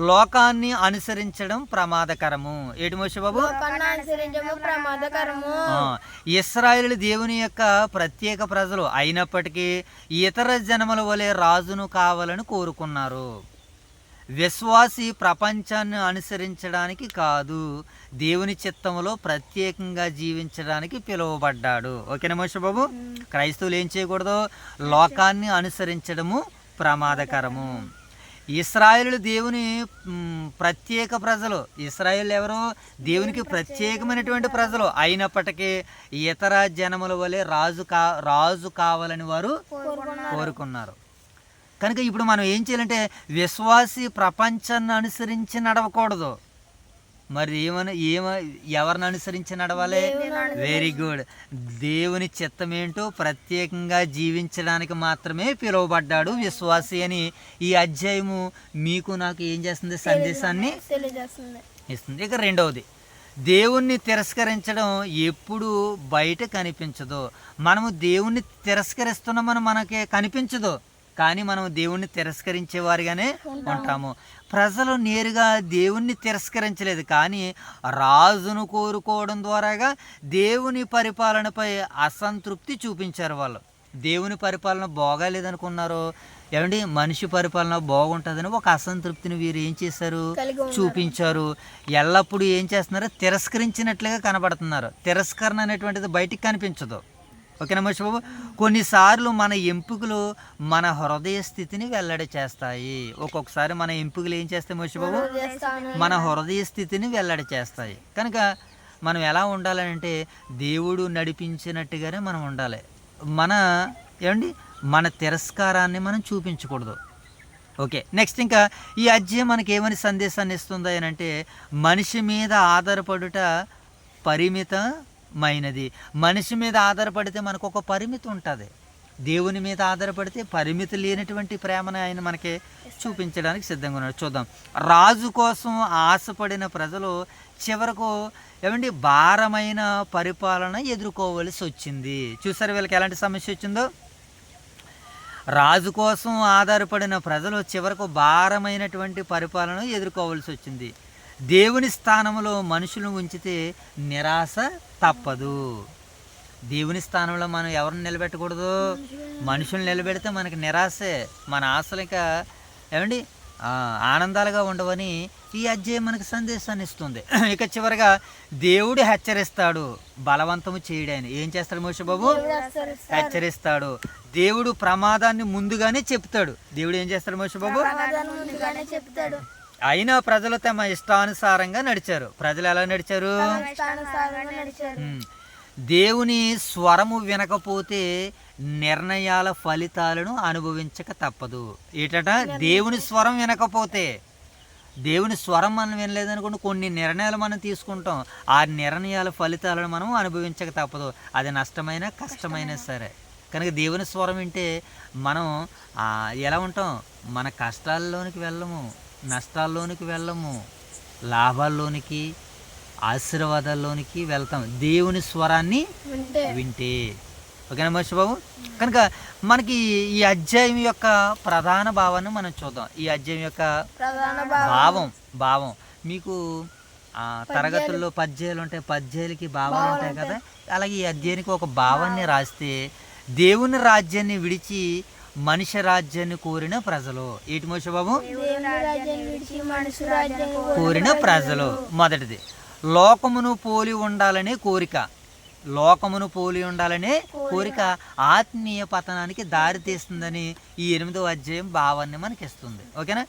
లోకాన్ని అనుసరించడం ప్రమాదకరము. ఏంటి మోషే బాబు? ఇశ్రాయేలు దేవుని యొక్క ప్రత్యేక ప్రజలు అయినప్పటికీ ఇతర జనముల వలె రాజును కావాలని కోరుకున్నారు. విశ్వాసి ప్రపంచాన్ని అనుసరించడానికి కాదు, దేవుని చిత్తంలో ప్రత్యేకంగా జీవించడానికి పిలువబడ్డాడు. ఓకేనా మోషే బాబు? క్రైస్తవులు ఏం చేయకూడదు? లోకాన్ని అనుసరించడము ప్రమాదకరము. ఇశ్రాయేలు దేవుని ప్రత్యేక ప్రజలు. ఇశ్రాయేలు ఎవరు? దేవునికి ప్రత్యేకమైనటువంటి ప్రజలు అయినప్పటికీ ఇతర జనముల వలె రాజు కావాలని వారు కోరుకున్నారు. కనుక ఇప్పుడు మనం ఏం చేయాలంటే విశ్వాసి ప్రపంచాన్ని అనుసరించి నడవకూడదు. మరి ఎవరిని అనుసరించి నడవాలి? Very good. దేవుని చిత్తం ఏంటో ప్రత్యేకంగా జీవించడానికి మాత్రమే పిలువబడ్డాడు విశ్వాసి అని ఈ అధ్యాయము మీకు నాకు ఏం చేస్తుంది? సందేశాన్ని ఇస్తుంది. ఇక రెండవది, దేవుణ్ణి తిరస్కరించడం ఎప్పుడు బయట కనిపించదు. మనము దేవుణ్ణి తిరస్కరిస్తున్నామని మనకి కనిపించదు, కానీ మనం దేవుణ్ణి తిరస్కరించేవారిగానే ఉంటాము. ప్రజలు నేరుగా దేవుణ్ణి తిరస్కరించలేదు, కానీ రాజును కోరుకోవడం ద్వారాగా దేవుని పరిపాలనపై అసంతృప్తి చూపించారు. వాళ్ళు దేవుని పరిపాలన బాగాలేదనుకున్నారు. ఏమండి, మనిషి పరిపాలన బాగుంటుందని ఒక అసంతృప్తిని వీరు ఏం చేశారు? చూపించారు. ఎల్లప్పుడూ ఏం చేస్తున్నారు? తిరస్కరించినట్లుగా కనబడుతున్నారు. తిరస్కరణ అనేటువంటిది బయటికి కనిపించదు. ఓకేనా మోషే బాబు? కొన్నిసార్లు మన ఎంపికలు మన హృదయ స్థితిని వెల్లడి చేస్తాయి. ఒక్కొక్కసారి మన ఎంపికలు ఏం చేస్తాయి మోషే బాబు? మన హృదయ స్థితిని వెల్లడి చేస్తాయి. కనుక మనం ఎలా ఉండాలంటే దేవుడు నడిపించినట్టుగానే మనం ఉండాలి. మన తిరస్కారాన్ని మనం చూపించకూడదు. ఓకే, నెక్స్ట్ ఇంకా ఈ అధ్యాయం మనకి ఏమని సందేశాన్ని ఇస్తుంది అని అంటే, మనిషి మీద ఆధారపడుట పరిమితమైనది. మనిషి మీద ఆధారపడితే మనకు ఒక పరిమితి ఉంటుంది. దేవుని మీద ఆధారపడితే పరిమితి లేనటువంటి ప్రేమను ఆయన మనకి చూపించడానికి సిద్ధంగా ఉన్నాడు. చూద్దాం. రాజు కోసం ఆశపడిన ప్రజలు చివరకు భారమైన పరిపాలన ఎదుర్కోవలసి వచ్చింది. చూసారు వీళ్ళకి ఎలాంటి సమస్య వచ్చిందో? రాజు కోసం ఆధారపడిన ప్రజలు చివరకు భారమైనటువంటి పరిపాలన ఎదుర్కోవలసి వచ్చింది. దేవుని స్థానంలో మనుషులను ఉంచితే నిరాశ తప్పదు. దేవుని స్థానంలో మనం ఎవరిని నిలబెట్టకూడదు? మనుషులు నిలబెడితే మనకి నిరాశే. మన ఆశలు ఇంకా ఆనందాలుగా ఉండవని ఈ అధ్యాయం మనకి సందేశాన్ని ఇస్తుంది. ఇక చివరిగా దేవుడు హెచ్చరిస్తాడు, బలవంతము చేయడాన్ని. ఏం చేస్తాడు మోషే బాబు? హెచ్చరిస్తాడు. దేవుడు ప్రమాదాన్ని ముందుగానే చెప్తాడు. దేవుడు ఏం చేస్తాడు మోషే బాబు? అయినా ప్రజలు తమ ఇష్టానుసారంగా నడిచారు. ప్రజలు ఎలా నడిచారు? దేవుని స్వరము వినకపోతే నిర్ణయాల ఫలితాలను అనుభవించక తప్పదు. ఏటట? దేవుని స్వరం వినకపోతే. దేవుని స్వరం మనం వినలేదనుకోండి, కొన్ని నిర్ణయాలు మనం తీసుకుంటాం. ఆ నిర్ణయాల ఫలితాలను మనం అనుభవించక తప్పదు. అది నష్టమైనా కష్టమైనా సరే. కనుక దేవుని స్వరం వింటే మనం ఎలా ఉంటాం? మన కష్టాల్లోనికి వెళ్ళము, నష్టాల్లోనికి వెళ్ళము, లాభాల్లోనికి, ఆశీర్వాదాల్లోనికి వెళ్తాం దేవుని స్వరాన్ని వింటే. ఓకేనా మోషే బాబు? కనుక మనకి ఈ అధ్యాయం యొక్క ప్రధాన భావాన్ని మనం చూద్దాం. ఈ అధ్యాయం యొక్క భావం మీకు తరగతుల్లో పద్యాలు ఉంటాయి, పద్యాలకి భావాలు ఉంటాయి కదా. అలాగే ఈ అధ్యాయానికి ఒక భావాన్ని రాస్తే, దేవుని రాజ్యాన్ని విడిచి మనిషి రాజ్యాన్ని కోరిన ప్రజలు. ఏంటి మోషే బాబు? కోరిన ప్రజలు. మొదటిది, లోకమును పోలి ఉండాలనే కోరిక, లోకమును పోలి ఉండాలనే కోరిక ఆత్మీయ పతనానికి దారి తీస్తుందని ఈ 8వ అధ్యాయం భావాన్ని మనకి ఇస్తుంది. ఓకేనా?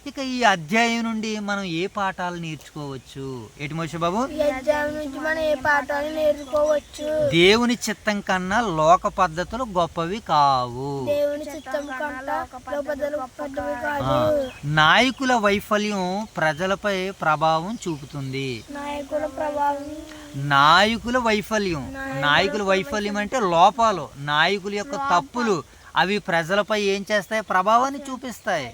ఇక ఈ అధ్యాయం నుండి మనం ఏ పాఠాలు నేర్చుకోవచ్చు? ఏటి మోషే బాబు? దేవుని చిత్తం కన్నా లోక పద్ధతులు గొప్పవి కావు. నాయకుల వైఫల్యం ప్రజలపై ప్రభావం చూపుతుంది. నాయకుల వైఫల్యం అంటే లోపాలు, నాయకుల యొక్క తప్పులు అవి ప్రజలపై ఏం చేస్తాయి? ప్రభావాన్ని చూపిస్తాయి.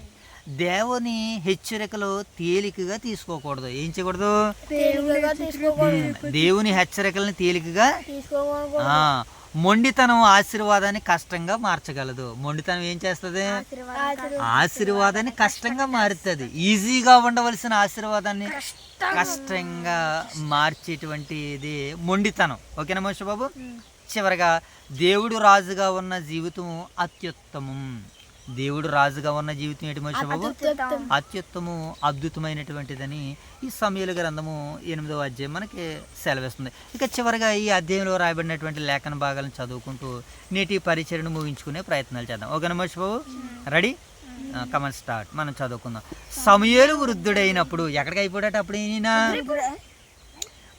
దేవుని హెచ్చరికలు తేలికగా తీసుకోకూడదు. ఏం చేయకూడదు? దేవుని హెచ్చరికలను తేలికగా. మొండితనం ఆశీర్వాదాన్ని కష్టంగా మార్చగలదు. మొండితనం ఏం చేస్తుంది? ఆశీర్వాదాన్ని కష్టంగా మారుతుంది. ఈజీగా ఉండవలసిన ఆశీర్వాదాన్ని కష్టంగా మార్చేటువంటిది మొండితనం. ఓకేనా మోషే బాబు? చివరగా దేవుడు రాజుగా ఉన్న జీవితం అత్యుత్తమం. దేవుడు రాజుగా ఉన్న జీవితం ఏంటి మోషే బాబు? అత్యుత్తము, అద్భుతమైనటువంటిదని ఈ సమూయేలు గ్రంథము 8వ అధ్యాయం మనకి సెలవిస్తుంది. ఇక చివరిగా ఈ అధ్యాయంలో రాయబడినటువంటి లేఖన భాగాలను చదువుకుంటూ నేటి పరిచయను ముగించుకునే ప్రయత్నాలు చేద్దాం. ఓకేనా మోషే బాబు? రెడీ? Come on start. మనం చదువుకుందాం. సమూయేలు వృద్ధుడైనప్పుడు, ఎక్కడికి అయిపోయాట అప్పుడు? ఈయన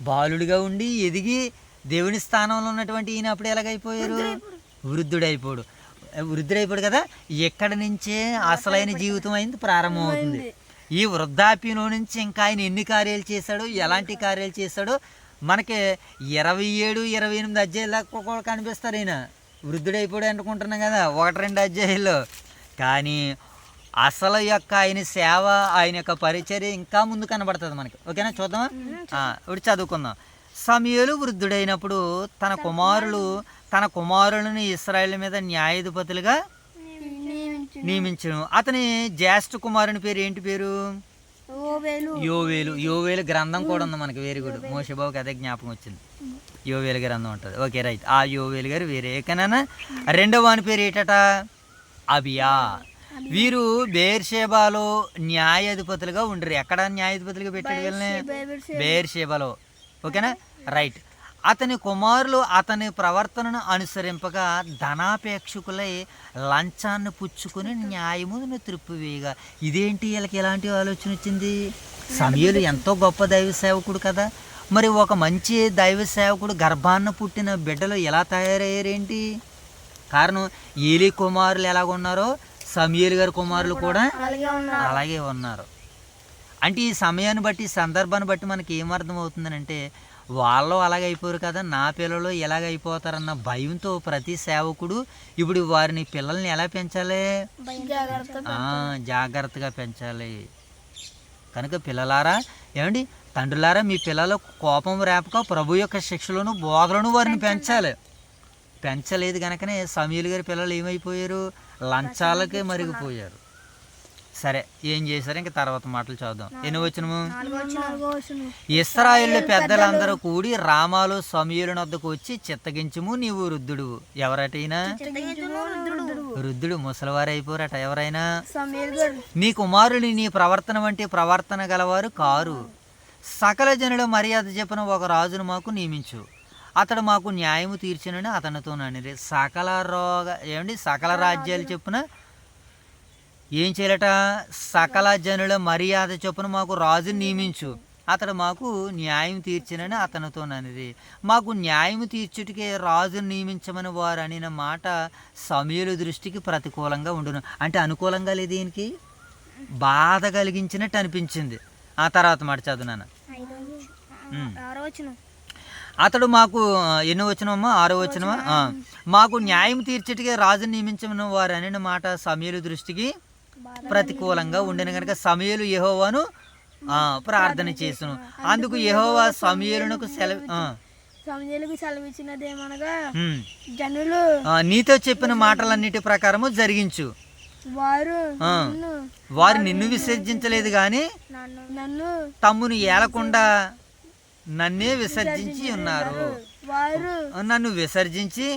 బాలుడిగా ఉండి ఎదిగి దేవుని స్థానంలో ఉన్నటువంటి ఈయన అప్పుడు ఎలాగైపోయారు? వృద్ధుడైపోడు కదా. ఎక్కడి నుంచే అసలైన జీవితం అయింది ప్రారంభమవుతుంది. ఈ వృద్ధాప్యంలో నుంచి ఇంకా ఆయన ఎన్ని కార్యాలు చేశాడో, ఎలాంటి కార్యాలు చేశాడో మనకి 27, 28 అధ్యాయులు కూడా కనిపిస్తారు. ఈయన వృద్ధుడైపోయాడు అనుకుంటున్నాం కదా 1-2 అధ్యాయుల్లో. కానీ అసలు యొక్క ఆయన సేవ, ఆయన యొక్క పరిచర్య ఇంకా ముందు కనబడుతుంది మనకి. ఓకేనా? చూద్దామా? ఇప్పుడు చదువుకుందాం. సమూయేలు వృద్ధుడైనప్పుడు తన కుమారులను ఇశ్రాయేలు మీద న్యాయాధిపతులుగా నియమించను. అతని జ్యేష్ఠ కుమారుని పేరు ఏంటి? పేరు యోవేలు గ్రంథం కూడా ఉంది మనకి. Very good. మోషే బాబుకి అదే జ్ఞాపకం వచ్చింది. యోవేలు గ్రంథం ఉంటుంది. Okay, right. ఆ యోవేలు గారు వేరే. ఏకనా? రెండవ వాని పేరు ఏంటట? అబియా. వీరు బెయేర్షెబాలో న్యాయాధిపతులుగా ఉండరు. ఎక్కడ న్యాయాధిపతులుగా పెట్టాడు వీళ్ళని? బెయేర్షెబాలో. ఓకేనా? రైట్. అతని కుమారులు అతని ప్రవర్తనను అనుసరింపగా ధనాపేక్షకులై లంచాన్ని పుచ్చుకుని న్యాయమును త్రిప్పివేయగా. ఇదేంటి వీళ్ళకి ఎలాంటి ఆలోచన వచ్చింది? సమూయేలు ఎంతో గొప్ప దైవ సేవకుడు కదా. మరి ఒక మంచి దైవ సేవకుడు గర్భాన్న పుట్టిన బిడ్డలు ఎలా తయారయ్యారేంటి? కారణం ఏలీ కుమారులు ఎలాగున్నారో సమూయేలు గారి కుమారులు కూడా అలాగే ఉన్నారు. అంటే ఈ సమయాన్ని బట్టి, సందర్భాన్ని బట్టి మనకి ఏమర్థం అవుతుందని అంటే, వాళ్ళు అలాగైపోరు కదా, నా పిల్లలు ఎలాగైపోతారన్న భయంతో ప్రతి సేవకుడు ఇప్పుడు వారిని పిల్లల్ని ఎలా పెంచాలి? జాగ్రత్తగా పెంచాలి. కనుక పిల్లలారా, ఏమండి తండ్రులారా, మీ పిల్లలు కోపం రేపక ప్రభు యొక్క శిక్షలను బోధలను వారిని పెంచాలి. పెంచలేదు కనుకనే సమూయేలు గారి పిల్లలు ఏమైపోయారు? లంచాలకే మరిగిపోయారు. సరే, ఏం చేశారు? ఇంకా తర్వాత మాటలు చూద్దాం. ఎన్ని వచనము? ఇశ్రాయేలు పెద్దలందరూ కూడి రామాలో సమూయేలు వద్దకు వచ్చి, చిత్తగించుము, నీవు వృద్ధుడు. ఎవరటైనా వృద్ధుడు, ముసలివారు అయిపోరట. ఎవరైనా నీ కుమారుని నీ ప్రవర్తన వంటి ప్రవర్తన గలవారు కారు. సకల జనుల మర్యాద చెప్పిన ఒక రాజును మాకు నియమించు, అతడు మాకు న్యాయము తీర్చునని అతనితో నని. సకల రాజ్యాలు చెప్పున ఏం చేయాలట? సకల జనుల మర్యాద చొప్పున మాకు రాజుని నియమించు, అతడు మాకు న్యాయం తీర్చినని అతనితో అనేది. మాకు న్యాయం తీర్చుటికే రాజును నియమించమని వారు అనిన మాట సమూయేలు దృష్టికి ప్రతికూలంగా ఉండును. అంటే అనుకూలంగా లేదు, దీనికి బాధ కలిగించినట్టు అనిపించింది. ఆ తర్వాత మాట చదువునాను. అతడు మాకు ఎన్నో వచనమా? 6వ వచనమా? మాకు న్యాయం తీర్చటికే రాజు నియమించమని వారు అనిన మాట సమూయేలు దృష్టికి ప్రతికూలంగా ఉండిన కనుక సమూయేలు యెహోవాను ప్రార్థన చేసును. అందుకు యెహోవా సమూయేలునకు సెలవిచ్చినదేమనగా, జనులు నీతో చెప్పిన మాటలన్నిటి ప్రకారము జరిగించు. వారు నిన్ను విసర్జించలేదు గాని తమ్మును ఏలకుండా నన్నే విసర్జించి ఉన్నారు. నన్ను విసర్జించి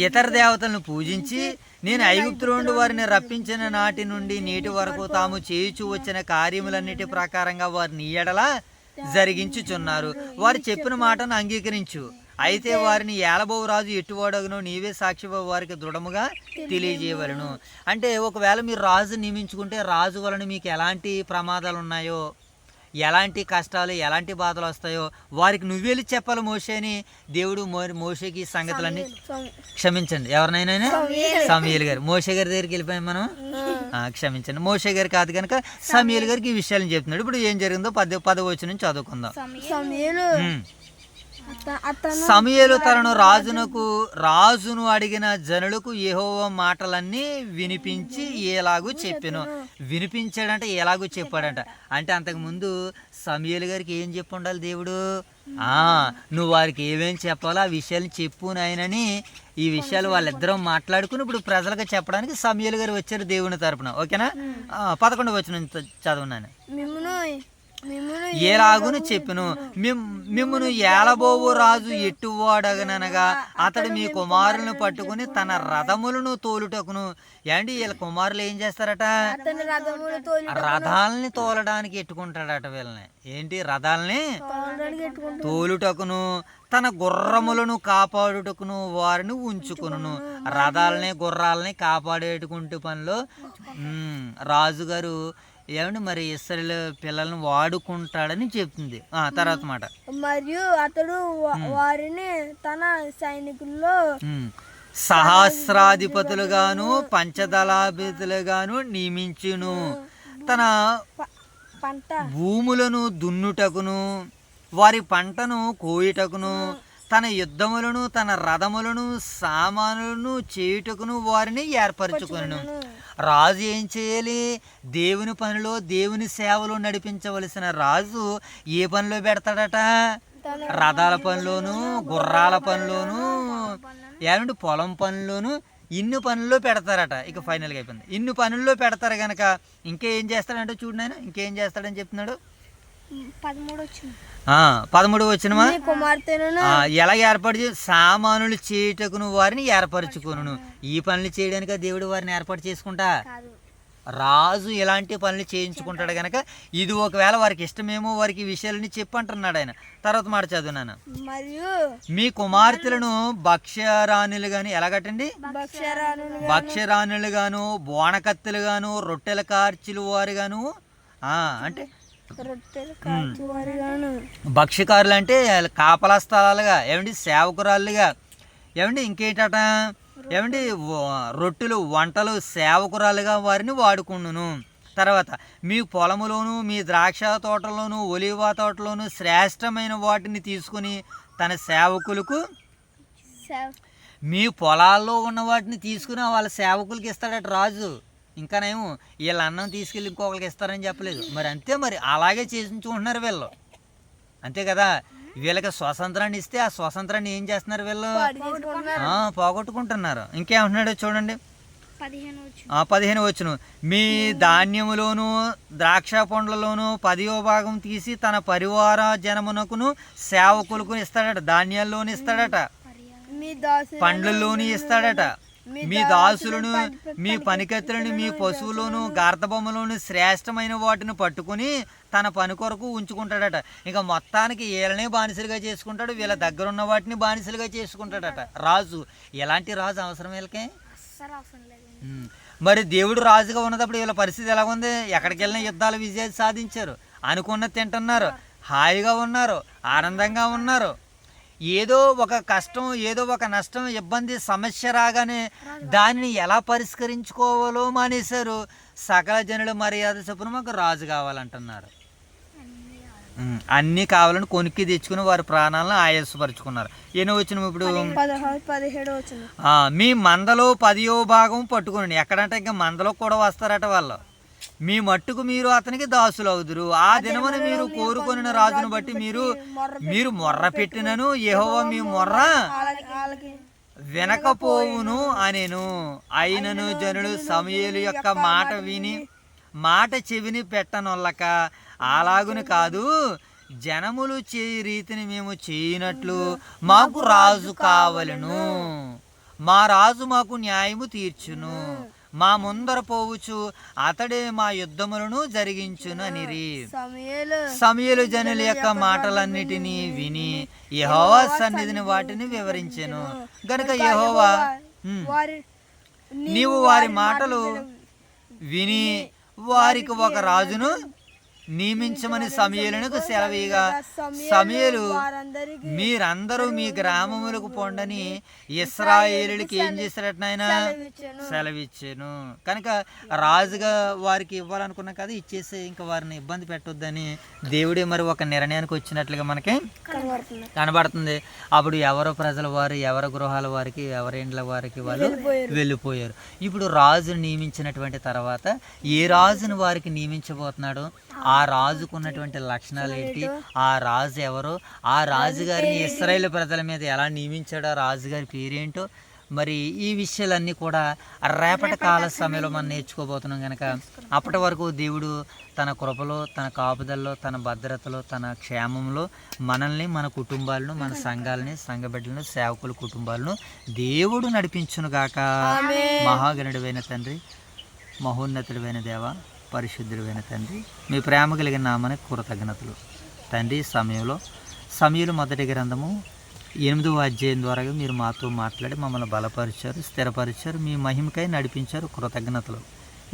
ఇతర దేవతలను పూజించి, నేను ఐగుప్తు నుండి వారిని రప్పించిన నాటి నుండి నేటి వరకు తాము చేయుచు వచ్చిన కార్యములన్నిటి ప్రకారంగా వారిని ఎడల జరిగించుచున్నారు. వారు చెప్పిన మాటను అంగీకరించు. అయితే వారిని ఏలబోవు రాజు ఎట్టువాడగునో నీవే సాక్షి వారికి దృఢముగా తెలియజేయవలను. అంటే ఒకవేళ మీరు రాజు నియమించుకుంటే రాజు వలన మీకు ఎలాంటి ప్రమాదాలు ఉన్నాయో, ఎలాంటి కష్టాలు, ఎలాంటి బాధలు వస్తాయో వారికి నువ్వేళ్ళి చెప్పాలి మోషే అని దేవుడు మోషేకి ఈ సంగతులన్నీ క్షమించండి. ఎవరినైనా సమూయేలు గారు, మోషే గారి దగ్గరికి వెళ్ళిపోయాం మనం. క్షమించండి, మోషే గారు కాదు కనుక సమూయేలు గారికి ఈ విషయాలను చెప్తున్నాడు. ఇప్పుడు ఏం జరిగిందో 10వ వచనం చదువుకుందాం. సమూయేలు తనను రాజును అడిగిన జనులకు యెహోవా మాటలన్నీ వినిపించి ఎలాగూ చెప్పెను. వినిపించాడంట, ఎలాగూ చెప్పాడంట. అంటే అంతకుముందు సమూయేలు గారికి ఏం చెప్పి ఉండాలి దేవుడు? నువ్వు వారికి ఏమేం చెప్పాలో ఆ విషయాలు చెప్పు నాయనని ఈ విషయాలు వాళ్ళిద్దరూ మాట్లాడుకుని ఇప్పుడు ప్రజలకు చెప్పడానికి సమూయేలు గారు వచ్చారు దేవుని తరపున. ఓకేనా? 11వ వచనం చదవనాను. ఏలాగును చెప్పెను, మిమ్మును ఏలబోవు రాజు ఎట్టువాడగనగా అతడు మీ కుమారులను పట్టుకుని తన రథములను తోలుటకును. ఏంటి వీళ్ళ కుమారులు ఏం చేస్తారట? రథాలని తోలడానికి ఎట్టుకుంటాడట వీళ్ళని. ఏంటి? రథాలని తోలుటకును తన గుర్రములను కాపాడుటకును వారిని ఉంచుకును. రథాలని గుర్రాలని కాపాడేటుకుంటే పనిలో రాజుగారు ఏమండి మరి ఇశ్రాయేలు పిల్లలను వాడుకుంటాడని చెప్తుంది. తర్వాత మాట, మరియు అతడు వారిని తన సైనికుల్లో సహస్రాధిపతులుగాను పంచదళాధిపతులుగాను నియమించును. తన భూములను దున్నుటకును వారి పంటను కోయుటకును తన యుద్ధములను తన రథములను సామానులను చేయుటకును వారిని ఏర్పరచుకొను. రాజు ఏం చేయాలి? దేవుని పనిలో దేవుని సేవలో నడిపించవలసిన రాజు ఏ పనిలో పెడతాడట? రథాల పనిలోను, గుర్రాల పనిలోను, ఏమంటే పొలం పనిలోను, ఇన్ని పనుల్లో పెడతారట. ఇక ఫైనల్గా అయిపోయింది. ఇన్ని పనుల్లో పెడతారు కనుక ఇంకేం చేస్తాడంటే చూడు నాయన, ఇంకేం చేస్తాడని చెప్తున్నాడు. 13వ వచనమా? ఎలా ఏర్పాటు సామానులు చేయుటకును వారిని ఏర్పరచుకొను. ఈ పనులు చేయడానికి దేవుడు వారిని ఏర్పాటు చేసుకుంటా? రాజు ఎలాంటి పనులు చేయించుకుంటాడు కనుక ఇది ఒకవేళ వారికి ఇష్టమేమో వారికి ఈ విషయాలని చెప్పంటున్నాడు ఆయన. తర్వాత మాట చదువునాను. మరియు మీ కుమార్తెలను భక్ష్యరాణులు గాను ఎలాగటండి? భక్ష్యరాణులు గాను, బోనకత్తులు గాను, రొట్టెల కార్చిలు వారు గాను, అంటే భక్ష్యకారులు అంటే కాపలా స్థలాలుగా, ఏమండి సేవకురాళ్ళుగా, ఏమండి ఇంకేంటట, ఏమండి రొట్టెలు వంటలు సేవకురాలుగా వారిని వాడుకుండును. తర్వాత మీ పొలములోను మీ ద్రాక్ష తోటలోను ఒలివ తోటలోను శ్రేష్టమైన వాటిని తీసుకుని తన సేవకులకు, మీ పొలాల్లో ఉన్న వాటిని తీసుకుని వాళ్ళ సేవకులకి ఇస్తాడట రాజు. ఇంకానేమో వీళ్ళ అన్నం తీసుకెళ్ళి ఇంకొకరికి ఇస్తారని చెప్పలేదు. మరి అంతే, మరి అలాగే చేయించుకుంటున్నారు వీళ్ళు, అంతే కదా. వీళ్ళకి స్వాతంత్రాన్ని ఇస్తే ఆ స్వాతంత్రాన్ని ఏం చేస్తున్నారు వీళ్ళు? పోగొట్టుకుంటున్నారు. ఇంకేమంటున్నాడు చూడండి. 15వ వచనం. మీ ధాన్యములోను ద్రాక్ష పండ్లలోను 10వ భాగం తీసి తన పరివార జనమునకును సేవకులకు ఇస్తాడట. ధాన్యాల్లోని ఇస్తాడట, పండ్లలోని ఇస్తాడట. మీ దాసులను, మీ పనికత్తులను, మీ పశువులను, గార్ధబొమ్మలను శ్రేష్టమైన వాటిని పట్టుకుని తన పని కొరకు ఉంచుకుంటాడట. ఇంకా మొత్తానికి వీళ్ళనే బానిసలుగా చేసుకుంటాడు, వీళ్ళ దగ్గర ఉన్న వాటిని బానిసలుగా చేసుకుంటాడట రాజు. ఎలాంటి రాజు అవసరం వీళ్ళకి? మరి దేవుడు రాజుగా ఉన్నప్పుడు వీళ్ళ పరిస్థితి ఎలా ఉంది? ఎక్కడికి వెళ్ళినా యుద్ధాలు విజయాలు సాధించారు, అనుకున్నది తింటున్నారు, హాయిగా ఉన్నారు, ఆనందంగా ఉన్నారు. ఏదో ఒక కష్టం, ఏదో ఒక నష్టం, ఇబ్బంది, సమస్య రాగానే దానిని ఎలా పరిష్కరించుకోవాలో మానేశారు. సకల జనుల మర్యాద చొప్పున మాకు రాజు కావాలంటున్నారు. అన్నీ కావాలని కొనుక్కి తెచ్చుకుని వారి ప్రాణాలను ఆయాసపరుచుకున్నారు. ఎన్నో వచ్చిన ఇప్పుడు 17 మీ మందలో 10వ భాగం పట్టుకుని, ఎక్కడంటే ఇంకా మందలో కూడా వస్తారట వాళ్ళు. మీ మట్టుకు మీరు అతనికి దాసులు అవుదురు. ఆ దినమున మీరు కోరుకొనిన రాజును బట్టి మీరు మొర్ర పెట్టినను యెహోవా మీ మొర్ర వినకపోవును అనేను. అయినను జనులు సమూయేలు యొక్క మాట చెవిని పెట్టనొల్లక, అలాగుని కాదు, జనములు చేయి రీతిని మేము చేయనట్లు మాకు రాజు కావలను, మా రాజు మాకు న్యాయము తీర్చును, మా ముందర పోవచ్చు, అతడే మా యుద్ధములను జరిగించుననిరి. సమూయేలు జనుల యొక్క మాటలన్నిటినీ విని యెహోవా సన్నిధిని వాటిని వివరించెను. గనుక యెహోవా నీవు వారి మాటలు విని వారికి ఒక రాజును నియమించమని సమూయేలునకు సెలవీయగా, సమూయేలు మీరందరూ మీ గ్రామములకు పొండని ఇశ్రాయేలుకి ఏం చేశారట నాయన? సెలవిచ్చాను. కనుక రాజుగా వారికి ఇవ్వాలనుకున్నా కదా, ఇచ్చేసి ఇంకా వారిని ఇబ్బంది పెట్టొద్దని దేవుడే మరి ఒక నిర్ణయానికి వచ్చినట్లుగా మనకి కనబడుతుంది. అప్పుడు ఎవరో ప్రజల వారు, ఎవరి గృహాల వారికి, ఎవరి ఇండ్ల వారికి వాళ్ళు వెళ్ళిపోయారు. ఇప్పుడు రాజును నియమించినటువంటి తర్వాత ఏ రాజును వారికి నియమించబోతున్నాడు, ఆ రాజుకు ఉన్నటువంటి లక్షణాలు ఏంటి, ఆ రాజు ఎవరో, ఆ రాజుగారిని ఇశ్రాయేలు ప్రజల మీద ఎలా నియమించాడో, ఆ రాజుగారి పేరేంటో, మరి ఈ విషయాలన్నీ కూడా రేపటి కాల సమయంలో మనం నేర్చుకోబోతున్నాం. కనుక అప్పటి వరకు దేవుడు తన కృపలో, తన కాపుదల్లో, తన భద్రతలో, తన క్షేమంలో మనల్ని, మన కుటుంబాలను, మన సంఘాలని, సంఘ బిడ్డలను, సేవకుల కుటుంబాలను దేవుడు నడిపించునుగాక. మహాగణుడైన తండ్రి, మహోన్నతుడైన దేవ, పరిశుద్ధుడైన తండ్రి, మీ ప్రేమ కలిగిన నామానికి కృతజ్ఞతలు తండ్రి. సమూయేలు మొదటి గ్రంథము 8వ అధ్యాయం ద్వారా మీరు మాతో మాట్లాడి మమ్మల్ని బలపరిచారు, స్థిరపరిచారు, మీ మహిమకై నడిపించారు. కృతజ్ఞతలు.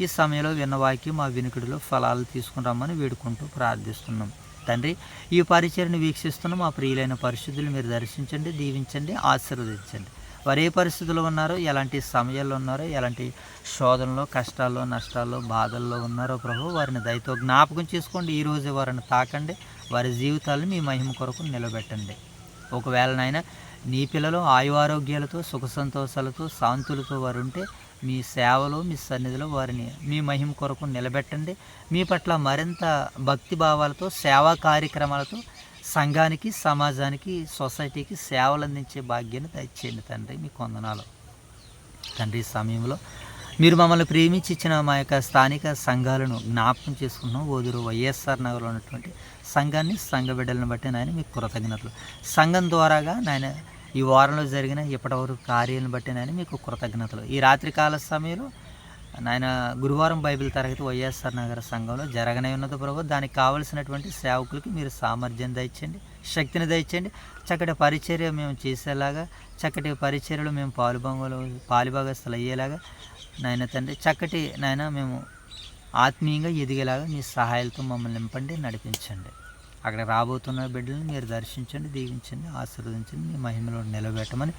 ఈ సమయంలో విన్న వాక్యం మా వినికిడిలో ఫలాలు తీసుకుని రమ్మని వేడుకుంటూ ప్రార్థిస్తున్నాం తండ్రి. ఈ పరిచయను వీక్షిస్తున్న మా ప్రియులైన పరిశుద్ధులు మీరు దర్శించండి, దీవించండి, ఆశీర్వదించండి. వారు ఏ పరిస్థితుల్లో ఉన్నారో, ఎలాంటి సమయాల్లో ఉన్నారో, ఎలాంటి శోధనలో, కష్టాల్లో, నష్టాల్లో, బాధల్లో ఉన్నారో ప్రభు, వారిని దయతో జ్ఞాపకం చేసుకోండి. ఈరోజు వారిని తాకండి, వారి జీవితాలను మీ మహిమ కొరకు నిలబెట్టండి. ఒకవేళ నాయన నీ పిల్లలు ఆయువారోగ్యాలతో, సుఖ సంతోషాలతో, శాంతులతో వారు ఉంటే మీ సేవలో, మీ సన్నిధిలో వారిని మీ మహిమ కొరకు నిలబెట్టండి. మీ పట్ల మరింత భక్తి భావాలతో, సేవా కార్యక్రమాలతో సంఘానికి, సమాజానికి, సొసైటీకి సేవలు అందించే భాగ్యాన్ని దయచేయండి తండ్రి. మీకు వందనాలు తండ్రి. ఈ సమయంలో మీరు మమ్మల్ని ప్రేమించి ఇచ్చిన మా యొక్క స్థానిక సంఘాలను జ్ఞాపకం చేసుకున్నాం. ఓదూరు వైఎస్ఆర్ నగర్లో ఉన్నటువంటి సంఘాన్ని, సంఘ బిడ్డలను బట్టి నాయన మీకు కృతజ్ఞతలు. సంఘం ద్వారాగా నాయన ఈ వారంలో జరిగిన ఇప్పటివరకు కార్యాలను బట్టి నాయన మీకు కృతజ్ఞతలు. ఈ రాత్రికాల సమయంలో నాయన గురువారం బైబిల్ తరగతి వైఎస్ఆర్ నగర సంఘంలో జరగనే ఉన్నది ప్రభు. దానికి కావలసినటువంటి సేవకులకి మీరు సామర్థ్యం దయచేయండి, శక్తిని దయచేయండి. చక్కటి పరిచర్య మేము చేసేలాగా, చక్కటి పరిచర్యలో మేము పాలుభాగస్తులు అయ్యేలాగా నాయన తండ్రి, చక్కటి నాయన మేము ఆత్మీయంగా ఎదిగేలాగా మీ సహాయాలతో మమ్మల్ని నింపండి, నడిపించండి. అక్కడ రాబోతున్న బిడ్డలను మీరు దర్శించండి, దీవించండి, ఆశీర్వదించండి, మీ మహిమలో నిలబెట్టమని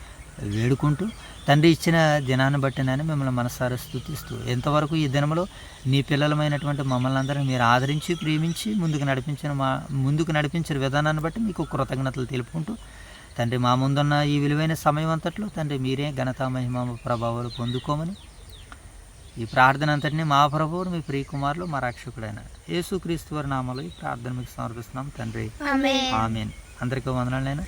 వేడుకుంటూ తండ్రి, ఇచ్చిన దినాన్ని బట్టి నేను మిమ్మల్ని మనసారా స్తుతిస్తూ, ఎంతవరకు ఈ దినంలో నీ పిల్లలమైనటువంటి మమ్మల్ని అందరినీ మీరు ఆదరించి, ప్రేమించి ముందుకు నడిపించిన విధానాన్ని బట్టి మీకు కృతజ్ఞతలు తెలుపుకుంటూ తండ్రి, మా ముందున్న ఈ విలువైన సమయం అంతట్లో తండ్రి మీరే ఘనత, మహిమ, ప్రభావాలు పొందుకోమని ఈ ప్రార్థన అంతటినీ మా ప్రభువు, మీ ప్రియకుమారులు, మా రక్షకుడైన యేసుక్రీస్తు వారి నామములో ఈ ప్రార్థన మీకు సమర్పిస్తున్నాం తండ్రి. ఆమేన్. అందరికీ వందనాలు.